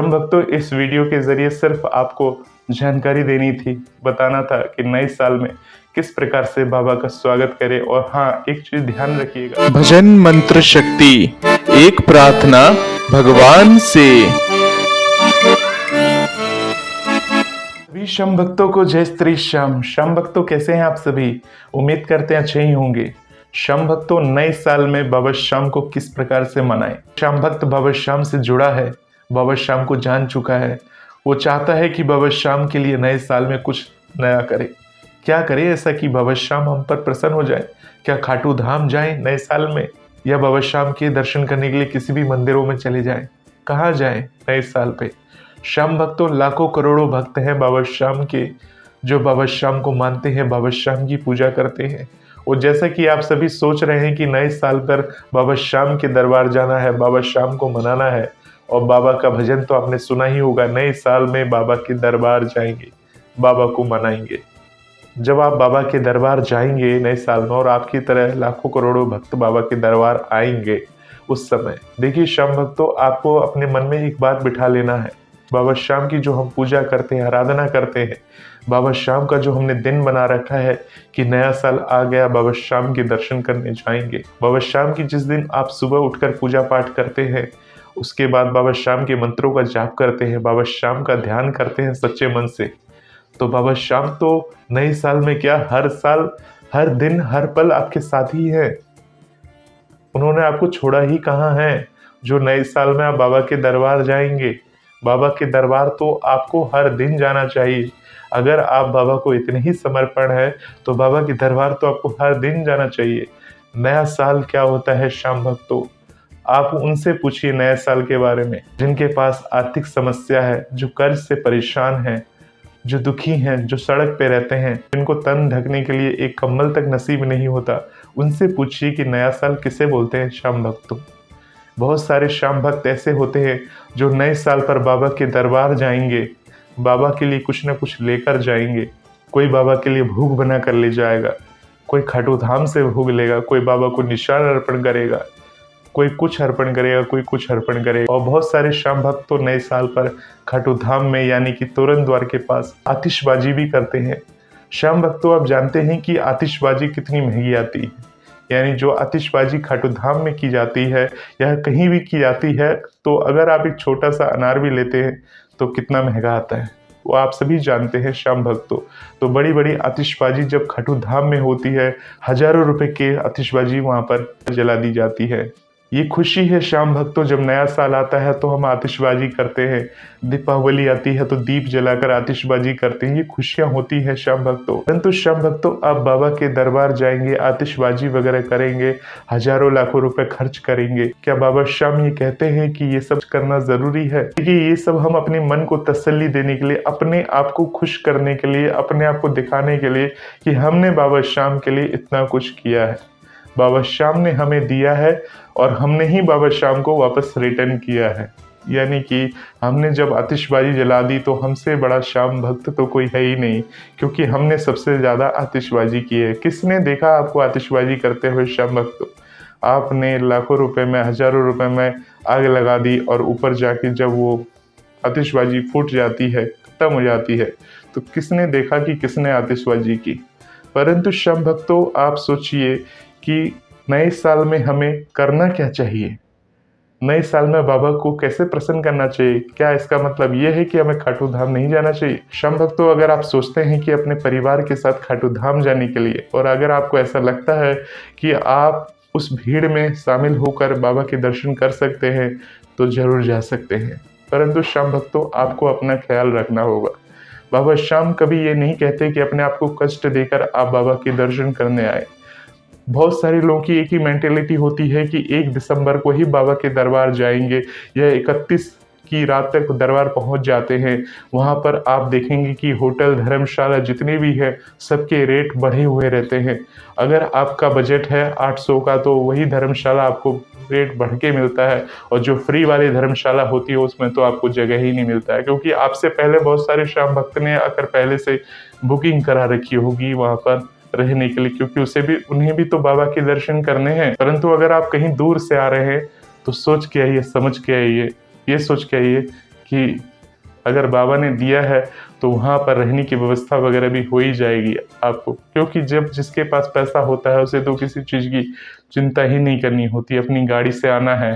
श्याम भक्तों, इस वीडियो के जरिए सिर्फ आपको जानकारी देनी थी, बताना था कि नए साल में किस प्रकार से बाबा का स्वागत करें। और हाँ, एक चीज ध्यान रखिएगा, भजन मंत्र शक्ति, एक प्रार्थना भगवान से। सभी श्याम भक्तों को जय श्री श्याम। श्याम भक्तों, कैसे हैं आप सभी? उम्मीद करते हैं अच्छे ही होंगे। श्याम भक्तों, नए साल में बाबा श्याम को किस प्रकार से मनाएं? श्याम भक्त बाबा श्याम से जुड़ा है, बाबा श्याम को जान चुका है। वो चाहता है कि बाबा श्याम के लिए नए साल में कुछ नया करे। क्या करे ऐसा कि बाबा श्याम हम पर प्रसन्न हो जाए? क्या खाटू धाम जाएं नए साल में, या बाबा श्याम के दर्शन करने के लिए किसी भी मंदिरों में चले जाएं? कहाँ जाएं नए साल पे? श्याम भक्तों, लाखों करोड़ों भक्त हैं बाबा श्याम के, जो बाबा श्याम को मानते हैं, बाबा श्याम की पूजा करते हैं। और जैसा कि आप सभी सोच रहे हैं कि नए साल पर बाबा श्याम के दरबार जाना है, बाबा श्याम को मनाना है, और बाबा का भजन तो आपने सुना ही होगा, नए साल में बाबा के दरबार जाएंगे, बाबा को मनाएंगे। जब आप बाबा के दरबार जाएंगे नए साल में, और आपकी तरह लाखों करोड़ों भक्त बाबा के दरबार आएंगे, उस समय देखिए श्याम भक्तों, आपको अपने मन में एक बात बिठा लेना है। बाबा श्याम की जो हम पूजा करते हैं, आराधना करते हैं, बाबा श्याम का जो हमने दिन बना रखा है कि नया साल आ गया, बाबा श्याम के दर्शन करने जाएंगे। बाबा श्याम की जिस दिन आप सुबह उठकर पूजा पाठ करते हैं, उसके बाद बाबा श्याम के मंत्रों का जाप करते हैं, बाबा श्याम का ध्यान करते हैं सच्चे मन से, तो बाबा श्याम तो नए साल में क्या, हर साल, हर दिन, हर पल आपके साथ ही है। उन्होंने आपको छोड़ा ही कहाँ है जो नए साल में आप बाबा के दरबार जाएंगे। बाबा के दरबार तो आपको हर दिन जाना चाहिए। अगर आप बाबा को इतने ही समर्पण है तो बाबा के दरबार तो आपको हर दिन जाना चाहिए। नया साल क्या होता है श्याम भक्तों, आप उनसे पूछिए नए साल के बारे में, जिनके पास आर्थिक समस्या है, जो कर्ज से परेशान हैं, जो दुखी हैं, जो सड़क पे रहते हैं, जिनको तन ढकने के लिए एक कंबल तक नसीब नहीं होता, उनसे पूछिए कि नया साल किसे बोलते हैं श्याम भक्तों। बहुत सारे श्याम भक्त ऐसे होते हैं जो नए साल पर बाबा के दरबार जाएंगे, बाबा के लिए कुछ न कुछ लेकर जाएंगे। कोई बाबा के लिए भोग बना कर ले जाएगा, कोई खाटू धाम से भोग लेगा, कोई बाबा को निशान अर्पण करेगा, कोई कुछ अर्पण करेगा, कोई कुछ अर्पण करेगा। और बहुत सारे श्याम भक्त तो नए साल पर खाटू धाम में यानी कि तोरण द्वार के पास आतिशबाजी भी करते हैं। श्याम भक्तों, आप जानते हैं कि आतिशबाजी कितनी महंगी आती है, यानी जो आतिशबाजी खाटू धाम में की जाती है या कहीं भी की जाती है, तो अगर आप एक छोटा सा अनार भी लेते हैं तो कितना महंगा आता है, वो आप सभी जानते हैं श्याम भक्तों। तो बड़ी बड़ी आतिशबाजी जब खाटू धाम में होती है, हजारों रुपए के आतिशबाजी वहाँ पर जला दी जाती है। ये खुशी है श्याम भक्तों, जब नया साल आता है तो हम आतिशबाजी करते हैं, दीपावली आती है तो दीप जलाकर आतिशबाजी करते हैं, ये खुशियां होती है श्याम भक्तों। परंतु श्याम भक्तों, आप बाबा के दरबार जाएंगे, आतिशबाजी वगैरह करेंगे, हजारों लाखों रुपए खर्च करेंगे, क्या बाबा श्याम ये कहते हैं कि ये सब करना जरूरी है? देखिए, ये सब हम अपने मन को तसल्ली देने के लिए, अपने आप को खुश करने के लिए, अपने आप को दिखाने के लिए कि हमने बाबा श्याम के लिए इतना कुछ किया है, बाबा श्याम ने हमें दिया है और हमने ही बाबा श्याम को वापस रिटर्न किया है। यानी कि हमने जब आतिशबाजी जला दी तो हमसे बड़ा श्याम भक्त तो कोई है ही नहीं, क्योंकि हमने सबसे ज़्यादा आतिशबाजी की है। किसने देखा आपको आतिशबाजी करते हुए श्याम भक्तों? आपने लाखों रुपए में, हजारों रुपए में आग लगा दी, और ऊपर जाके जब वो आतिशबाजी फूट जाती है, खत्म हो जाती है, तो किसने देखा कि किसने आतिशबाजी की? परंतु श्याम भक्तों, आप सोचिए कि नए साल में हमें करना क्या चाहिए? नए साल में बाबा को कैसे प्रसन्न करना चाहिए? क्या इसका मतलब ये है कि हमें खाटू धाम नहीं जाना चाहिए? श्याम भक्तों, अगर आप सोचते हैं कि अपने परिवार के साथ खाटू धाम जाने के लिए, और अगर आपको ऐसा लगता है कि आप उस भीड़ में शामिल होकर बाबा के दर्शन कर सकते हैं, तो जरूर जा सकते हैं। परंतु श्याम भक्तों, आपको अपना ख्याल रखना होगा। बाबा श्याम कभी ये नहीं कहते कि अपने आप को कष्ट देकर आप बाबा के दर्शन करने आए। बहुत सारे लोगों की एक ही मेंटेलिटी होती है कि 1 दिसंबर को ही बाबा के दरबार जाएंगे, या 31 की रात तक दरबार पहुंच जाते हैं। वहां पर आप देखेंगे कि होटल, धर्मशाला जितने भी है, सबके रेट बढ़े हुए रहते हैं। अगर आपका बजट है 800 का, तो वही धर्मशाला आपको रेट बढ़ के मिलता है, और जो फ्री वाली धर्मशाला होती है उसमें तो आपको जगह ही नहीं मिलता है, क्योंकि आपसे पहले बहुत सारे श्याम भक्त ने आकर पहले से बुकिंग करा रखी होगी वहां पर रहने के लिए, क्योंकि उन्हें भी तो बाबा के दर्शन करने हैं। परंतु अगर आप कहीं दूर से आ रहे हैं तो सोच के आइए, समझ के आइए, ये सोच के आइए कि अगर बाबा ने दिया है तो वहाँ पर रहने की व्यवस्था वगैरह भी हो ही जाएगी आपको, क्योंकि जब जिसके पास पैसा होता है उसे तो किसी चीज़ की चिंता ही नहीं करनी होती। अपनी गाड़ी से आना है,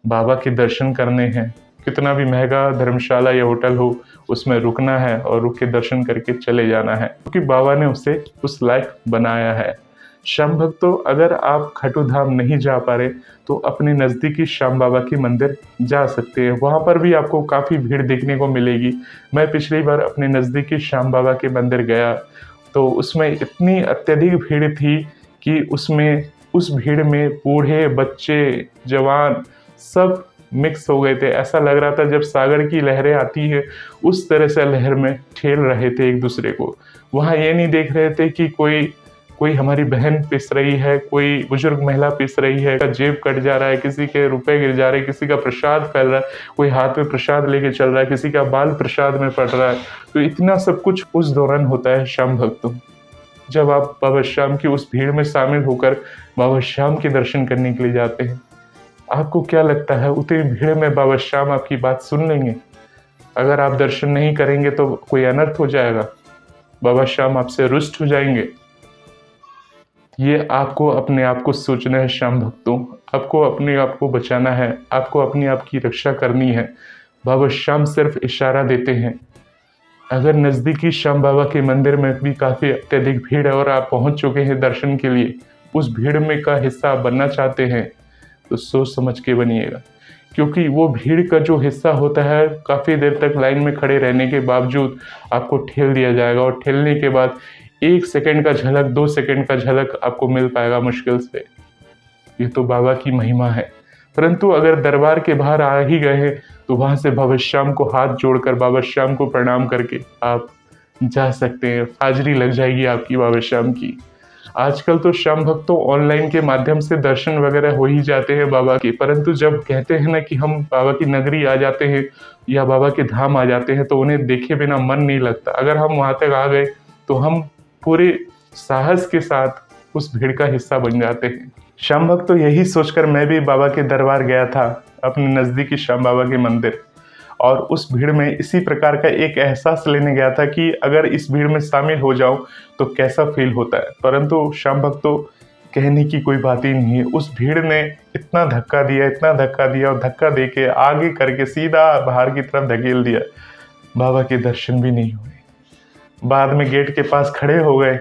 बाबा के दर्शन करने हैं, कितना भी महंगा धर्मशाला या होटल हो उसमें रुकना है और रुक के दर्शन करके चले जाना है, क्योंकि बाबा ने उसे उस लायक बनाया है। श्याम भक्तों, अगर आप खाटू धाम नहीं जा पा रहे तो अपने नज़दीकी श्याम बाबा के मंदिर जा सकते हैं, वहाँ पर भी आपको काफ़ी भीड़ देखने को मिलेगी। मैं पिछली बार अपने नज़दीकी श्याम बाबा के मंदिर गया तो उसमें इतनी अत्यधिक भीड़ थी कि उस भीड़ में बूढ़े, बच्चे, जवान सब मिक्स हो गए थे। ऐसा लग रहा था जब सागर की लहरें आती है उस तरह से लहर में ठेल रहे थे एक दूसरे को। वहाँ ये नहीं देख रहे थे कि कोई हमारी बहन पिस रही है, कोई बुजुर्ग महिला पिस रही है, जेब कट जा रहा है, किसी के रुपए गिर जा रहे हैं, किसी का प्रसाद फैल रहा है, कोई हाथ में प्रसाद लेके चल रहा है, किसी का बाल प्रसाद में पड़ रहा है। तो इतना सब कुछ उस दौरान होता है श्याम भक्तों, जब आप बाबा श्याम की उस भीड़ में शामिल होकर बाबा श्याम के दर्शन करने के लिए जाते हैं। आपको क्या लगता है उतनी भीड़ में बाबा श्याम आपकी बात सुन लेंगे? अगर आप दर्शन नहीं करेंगे तो कोई अनर्थ हो जाएगा, बाबा श्याम आपसे रुष्ट हो जाएंगे। ये आपको अपने आप को सोचना है श्याम भक्तों, आपको अपने आप को बचाना है, आपको अपने आप की रक्षा करनी है। बाबा श्याम सिर्फ इशारा देते हैं। अगर नज़दीकी श्याम बाबा के मंदिर में भी काफ़ी अत्यधिक भीड़ है और आप पहुंच चुके हैं दर्शन के लिए, उस भीड़ में का हिस्सा आप बनना चाहते हैं तो सोच समझ के बनिएगा, क्योंकि वो भीड़ का जो हिस्सा होता है काफ़ी देर तक लाइन में खड़े रहने के बावजूद आपको ठेल दिया जाएगा, और ठेलने के बाद 1 सेकंड का झलक, 2 सेकंड का झलक आपको मिल पाएगा मुश्किल से। ये तो बाबा की महिमा है। परंतु अगर दरबार के बाहर आ ही गए हैं तो वहां से बाबा श्याम को हाथ जोड़कर, बाबा श्याम को प्रणाम करके आप जा सकते हैं। हाजिरी लग जाएगी आपकी बाबा श्याम की। आजकल तो श्याम भक्तों ऑनलाइन के माध्यम से दर्शन वगैरह हो ही जाते हैं बाबा के, परंतु जब कहते हैं ना कि हम बाबा की नगरी आ जाते हैं या बाबा के धाम आ जाते हैं तो उन्हें देखे बिना मन नहीं लगता। अगर हम वहां तक आ गए तो हम पूरे साहस के साथ उस भीड़ का हिस्सा बन जाते हैं। श्याम भक्त तो यही सोचकर मैं भी बाबा के दरबार गया था, अपने नज़दीकी श्याम बाबा के मंदिर, और उस भीड़ में इसी प्रकार का एक एहसास लेने गया था कि अगर इस भीड़ में शामिल हो जाऊं तो कैसा फील होता है। परंतु श्याम भक्त तो कहने की कोई बात ही नहीं है। उस भीड़ ने इतना धक्का दिया और धक्का दे के आगे करके सीधा बाहर की तरफ धकेल दिया। बाबा के दर्शन भी नहीं हुए। बाद में गेट के पास खड़े हो गए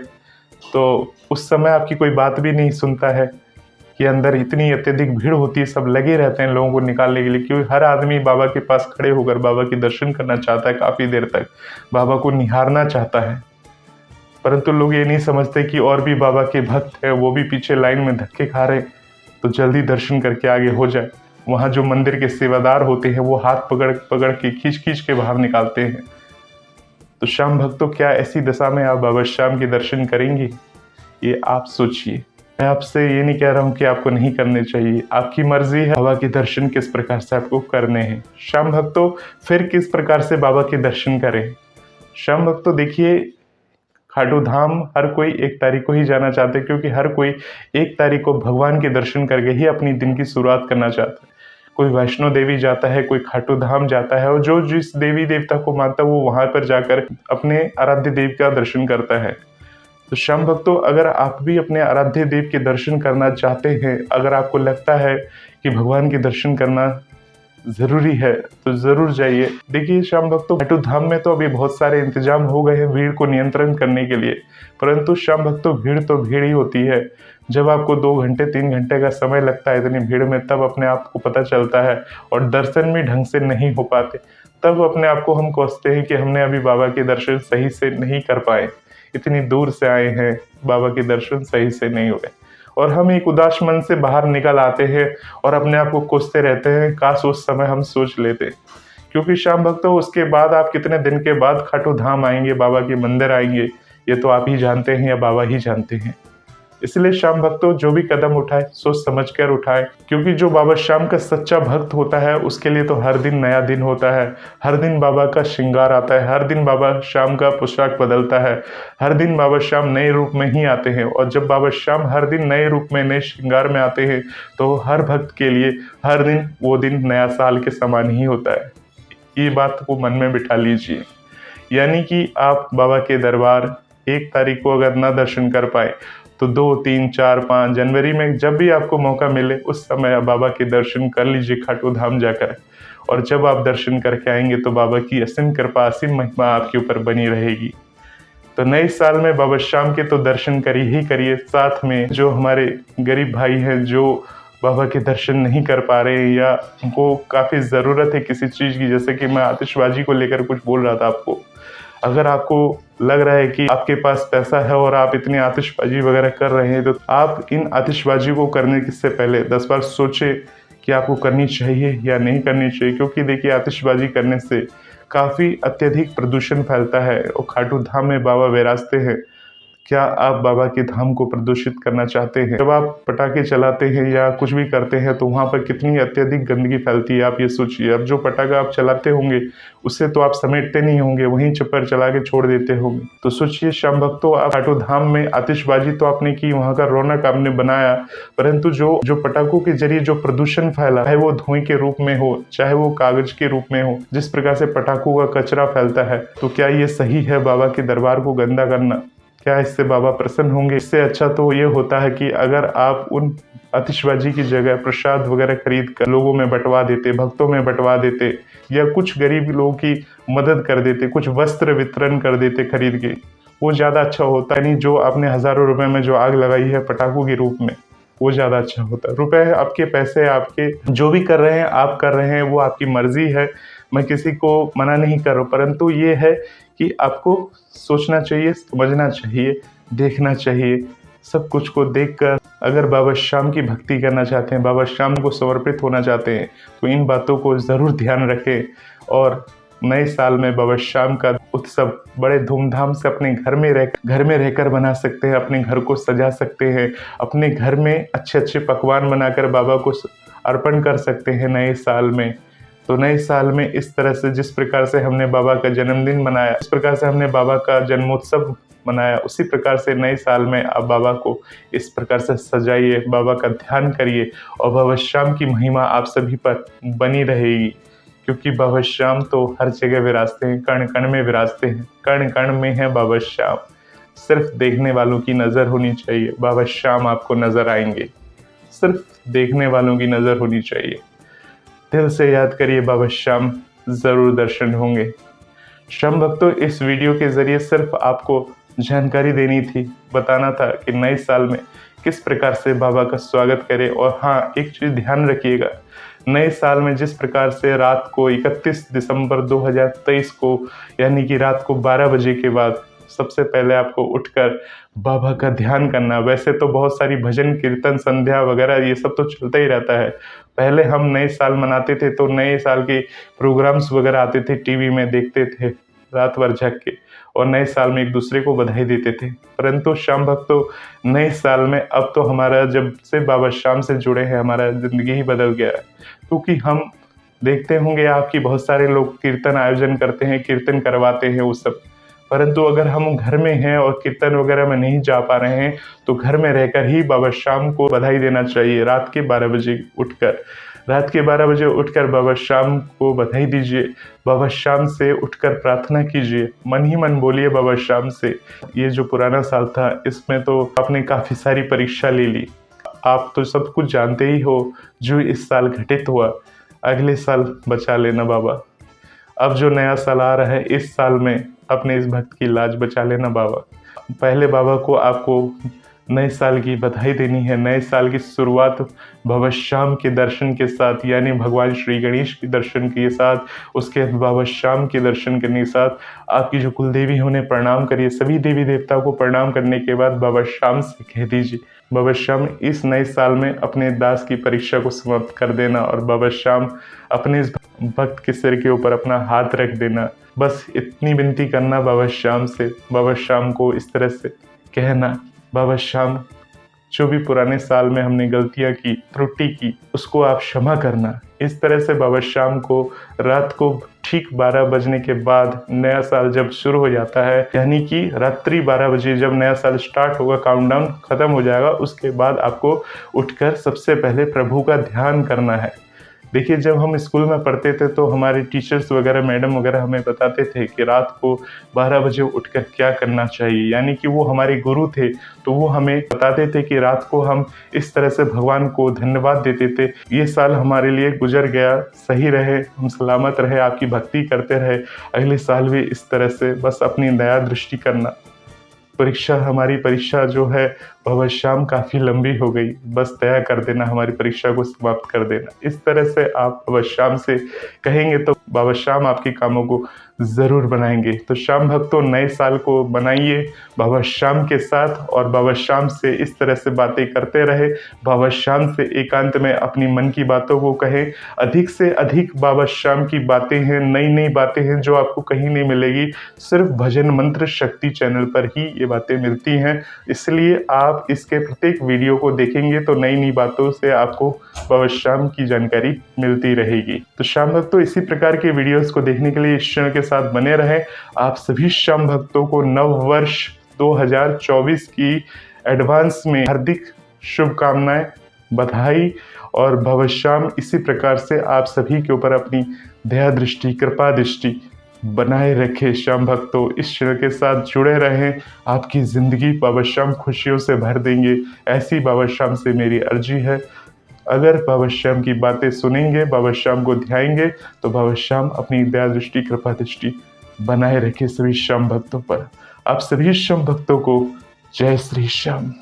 तो उस समय आपकी कोई बात भी नहीं सुनता है कि अंदर इतनी अत्यधिक भीड़ होती है, सब लगे रहते हैं लोगों को निकालने के लिए, क्योंकि हर आदमी बाबा के पास खड़े होकर बाबा के दर्शन करना चाहता है, काफ़ी देर तक बाबा को निहारना चाहता है। परंतु लोग ये नहीं समझते कि और भी बाबा के भक्त हैं, वो भी पीछे लाइन में धक्के खा रहे, तो जल्दी दर्शन करके आगे हो जाए। वहाँ जो मंदिर के सेवादार होते हैं वो हाथ पकड़ पकड़ के खींच के बाहर निकालते हैं। तो श्याम भक्तों, क्या ऐसी दशा में आप बाबा श्याम के दर्शन करेंगे? ये आप सोचिए। मैं आपसे ये नहीं कह रहा हूँ कि आपको नहीं करने चाहिए, आपकी मर्जी है बाबा के दर्शन किस प्रकार से आपको करने हैं। श्याम भक्तों, फिर किस प्रकार से बाबा के दर्शन करें? श्याम भक्तों देखिए, खाटू धाम हर कोई 1 तारीख को ही जाना चाहते हैं, क्योंकि हर कोई 1 तारीख को भगवान के दर्शन करके ही अपनी दिन की शुरुआत करना चाहता है। कोई वैष्णो देवी जाता है, कोई खाटू धाम जाता है, और जो जिस देवी देवता को मानता है वो वहां पर जाकर अपने आराध्य देव का दर्शन करता है। तो श्याम भक्तों, अगर आप भी अपने आराध्य देव के दर्शन करना चाहते हैं, अगर आपको लगता है कि भगवान के दर्शन करना जरूरी है तो जरूर जाइए। देखिए श्याम भक्तों, खाटू धाम में तो अभी बहुत सारे इंतजाम हो गए हैं भीड़ को नियंत्रण करने के लिए, परंतु श्याम भक्तों भीड़ तो भीड़ ही होती है। जब आपको 2 घंटे 3 घंटे का समय लगता है इतनी भीड़ में, तब अपने आप को पता चलता है, और दर्शन भी ढंग से नहीं हो पाते, तब अपने आप को हम कोसते हैं कि हमने अभी बाबा के दर्शन सही से नहीं कर पाए। इतनी दूर से आए हैं, बाबा के दर्शन सही से नहीं हुए, और हम एक उदास मन से बाहर निकल आते हैं और अपने आप को कोसते रहते हैं, काश उस समय हम सोच लेते। क्योंकि श्याम भक्तों, उसके बाद आप कितने दिन के बाद खाटू धाम आएंगे, बाबा के मंदिर आएंगे, ये तो आप ही जानते हैं या बाबा ही जानते हैं। इसलिए श्याम भक्तों, जो भी कदम उठाए सोच समझ कर उठाए, क्योंकि जो बाबा श्याम का सच्चा भक्त होता है उसके लिए तो हर दिन नया दिन होता है। हर दिन बाबा का श्रृंगार आता है, हर दिन बाबा श्याम का पोशाक बदलता है, हर दिन बाबा श्याम नए रूप में ही आते हैं। और जब बाबा श्याम हर दिन नए रूप में, नए श्रृंगार में आते हैं तो हर भक्त के लिए हर दिन वो दिन नया साल के समान ही होता है। ये बात को मन में बिठा लीजिए। यानी कि आप बाबा के दरबार 1 तारीख को अगर ना दर्शन कर पाए तो 2, 3, 4, 5 जनवरी में जब भी आपको मौका मिले उस समय आप बाबा के दर्शन कर लीजिए खाटू धाम जाकर। और जब आप दर्शन करके आएंगे तो बाबा की असीम कृपा, असीम महिमा आपके ऊपर बनी रहेगी। तो नए साल में बाबा श्याम के तो दर्शन करिए ही करिए, साथ में जो हमारे गरीब भाई हैं जो बाबा के दर्शन नहीं कर पा रहे हैं या उनको काफ़ी ज़रूरत है किसी चीज़ की, जैसे कि मैं आतिशबाजी को लेकर कुछ बोल रहा था आपको। अगर आपको लग रहा है कि आपके पास पैसा है और आप इतनी आतिशबाजी वगैरह कर रहे हैं, तो आप इन आतिशबाजी को करने से पहले 10 बार सोचें कि आपको करनी चाहिए या नहीं करनी चाहिए। क्योंकि देखिए, आतिशबाजी करने से काफ़ी अत्यधिक प्रदूषण फैलता है और खाटू धाम में बाबा विराजते हैं। क्या आप बाबा के धाम को प्रदूषित करना चाहते हैं? जब आप पटाखे चलाते हैं या कुछ भी करते हैं तो वहाँ पर कितनी अत्यधिक गंदगी फैलती है, आप ये सोचिए। अब जो पटाखा आप चलाते होंगे उससे तो आप समेटते नहीं होंगे, वहीं चप्पर चला के छोड़ देते होंगे। तो सोचिए श्याम भक्तों, आप खाटू धाम में आतिशबाजी तो आपने की, वहाँ का रौनक आपने बनाया, परंतु जो पटाखों के जरिए जो प्रदूषण फैला, चाहे वो धुएं के रूप में हो, चाहे वो कागज के रूप में हो, जिस प्रकार से पटाखों का कचरा फैलता है, तो क्या ये सही है बाबा के दरबार को गंदा करना? क्या इससे बाबा प्रसन्न होंगे? इससे अच्छा तो ये होता है कि अगर आप उन आतिशबाजी की जगह प्रसाद वगैरह खरीद कर लोगों में बंटवा देते, भक्तों में बंटवा देते, या कुछ गरीब लोगों की मदद कर देते, कुछ वस्त्र वितरण कर देते खरीद के, वो ज़्यादा अच्छा होता है। नहीं जो आपने हज़ारों रुपए में जो आग लगाई है पटाखों के रूप में, वो ज़्यादा अच्छा होता है। रुपए आपके, पैसे आपके, जो भी कर रहे हैं आप कर रहे हैं, वो आपकी मर्जी है, मैं किसी को मना नहीं कर रहा हूँ, परंतु ये है कि आपको सोचना चाहिए, समझना चाहिए, देखना चाहिए। सब कुछ को देखकर अगर बाबा श्याम की भक्ति करना चाहते हैं, बाबा श्याम को समर्पित होना चाहते हैं, तो इन बातों को ज़रूर ध्यान रखें। और नए साल में बाबा श्याम का उत्सव बड़े धूमधाम से अपने घर में रहकर बना सकते हैं, अपने घर को सजा सकते हैं, अपने घर में अच्छे अच्छे पकवान बनाकर बाबा को अर्पण कर सकते हैं नए साल में। तो नए साल में इस तरह से, जिस प्रकार से हमने बाबा का जन्मदिन मनाया, इस प्रकार से हमने बाबा का जन्मोत्सव मनाया, उसी प्रकार से नए साल में आप बाबा को इस प्रकार से सजाइए, बाबा का ध्यान करिए और बाबा श्याम की महिमा आप सभी पर बनी रहेगी। क्योंकि बाबा श्याम तो हर जगह विराजते हैं, कण कण में विराजते हैं, कण कण में है बाबा श्याम। सिर्फ देखने वालों की नज़र होनी चाहिए, बाबा श्याम आपको नज़र आएंगे। सिर्फ देखने वालों की नज़र होनी चाहिए। दिल से याद करिए, बाबा श्याम ज़रूर दर्शन होंगे। श्याम भक्तों, इस वीडियो के ज़रिए सिर्फ आपको जानकारी देनी थी, बताना था कि नए साल में किस प्रकार से बाबा का स्वागत करें। और हाँ, एक चीज़ ध्यान रखिएगा, नए साल में जिस प्रकार से रात को 31 दिसंबर 2023 को, यानी कि रात को 12 बजे के बाद सबसे पहले आपको उठकर बाबा का ध्यान करना। वैसे तो बहुत सारी भजन कीर्तन संध्या वगैरह ये सब तो चलता ही रहता है। पहले हम नए साल मनाते थे तो नए साल के प्रोग्राम्स वगैरह आते थे, टीवी में देखते थे रात भर जग के, और नए साल में एक दूसरे को बधाई देते थे। परंतु श्याम भक्तों, नए साल में अब तो हमारा, जब से बाबा श्याम से जुड़े हैं, हमारा ज़िंदगी ही बदल गया है। क्योंकि हम देखते होंगे आपकी बहुत सारे लोग कीर्तन आयोजन करते हैं, कीर्तन करवाते हैं वो सब, परंतु अगर हम घर में हैं और कीर्तन वगैरह में नहीं जा पा रहे हैं तो घर में रहकर ही बाबा श्याम को बधाई देना चाहिए। रात के 12 बजे उठकर बाबा श्याम को बधाई दीजिए, बाबा श्याम से उठकर प्रार्थना कीजिए, मन ही मन बोलिए बाबा श्याम से। ये जो पुराना साल था इसमें तो आपने काफ़ी सारी परीक्षा ले ली, आप तो सब कुछ जानते ही हो जो इस साल घटित हुआ। अगले साल बचा लेना बाबा। अब जो नया साल आ रहा है, इस साल में अपने इस भक्त की लाज बचा लेना बाबा। पहले बाबा को आपको नए साल की बधाई देनी है। नए साल की शुरुआत बाबा श्याम के दर्शन के साथ, यानी भगवान श्री गणेश के दर्शन के साथ, उसके बाबा श्याम के दर्शन करने के साथ आपकी जो कुलदेवी है उन्हें प्रणाम करिए। सभी देवी देवता को प्रणाम करने के बाद बाबा श्याम से कह दीजिए, बाबा श्याम इस नए साल में अपने दास की परीक्षा को समाप्त कर देना, और बाबा श्याम अपने इस भक्त के सिर के ऊपर अपना हाथ रख देना। बस इतनी विनती करना बाबा श्याम से। बाबा श्याम को इस तरह से कहना, बाबा श्याम जो भी पुराने साल में हमने गलतियां की, त्रुटि की, उसको आप क्षमा करना। इस तरह से बाबा श्याम को रात को ठीक 12 बजने के बाद नया साल जब शुरू हो जाता है, यानी कि रात्रि 12 बजे जब नया साल स्टार्ट होगा, काउंटडाउन खत्म हो जाएगा, उसके बाद आपको उठकर सबसे पहले प्रभु का ध्यान करना है। देखिए, जब हम स्कूल में पढ़ते थे तो हमारे टीचर्स वगैरह, मैडम वगैरह हमें बताते थे कि रात को 12 बजे उठकर क्या करना चाहिए, यानी कि वो हमारे गुरु थे। तो वो हमें बताते थे कि रात को हम इस तरह से भगवान को धन्यवाद देते थे। ये साल हमारे लिए गुजर गया, सही रहे, हम सलामत रहे, आपकी भक्ति करते रहे, अगले साल भी इस तरह से बस अपनी दया दृष्टि करना। हमारी परीक्षा जो है बाबा श्याम काफ़ी लंबी हो गई, बस दया कर देना, हमारी परीक्षा को समाप्त कर देना। इस तरह से आप बाबा श्याम से कहेंगे तो बाबा श्याम आपके कामों को ज़रूर बनाएंगे। तो श्याम भक्तों, नए साल को बनाइए बाबा श्याम के साथ और बाबा श्याम से इस तरह से बातें करते रहे। बाबा श्याम से एकांत में अपनी मन की बातों को कहें। अधिक से अधिक बाबा श्याम की बातें हैं, नई नई बातें हैं जो आपको कहीं नहीं मिलेगी, सिर्फ भजन मंत्र शक्ति चैनल पर ही ये बातें मिलती हैं। इसलिए आप इसके प्रत्येक वीडियो को देखेंगे तो नई नई बातों से आपको बाबा श्याम की जानकारी मिलती रहेगी। तो श्याम भक्तों, इसी प्रकार के वीडियोस को देखने के लिए इस चैनल के साथ बने रहें। आप सभी श्याम भक्तों को नव वर्ष 2024 की एडवांस में हार्दिक शुभकामनाएं, बधाई। और बाबा श्याम इसी प्रकार से आप सभी के ऊपर अपनी दया दृष्टि, कृपा दृष्टि बनाए रखे। श्याम भक्तों, इस चैनल के साथ जुड़े रहें, आपकी ज़िंदगी बाबा श्याम खुशियों से भर देंगे, ऐसी बाबा श्याम से मेरी अर्जी है। अगर बाबा श्याम की बातें सुनेंगे, बाबा श्याम को ध्याएंगे, तो बाबा श्याम अपनी दया दृष्टि, कृपा दृष्टि बनाए रखे सभी श्याम भक्तों पर। आप सभी श्याम भक्तों को जय श्री श्याम।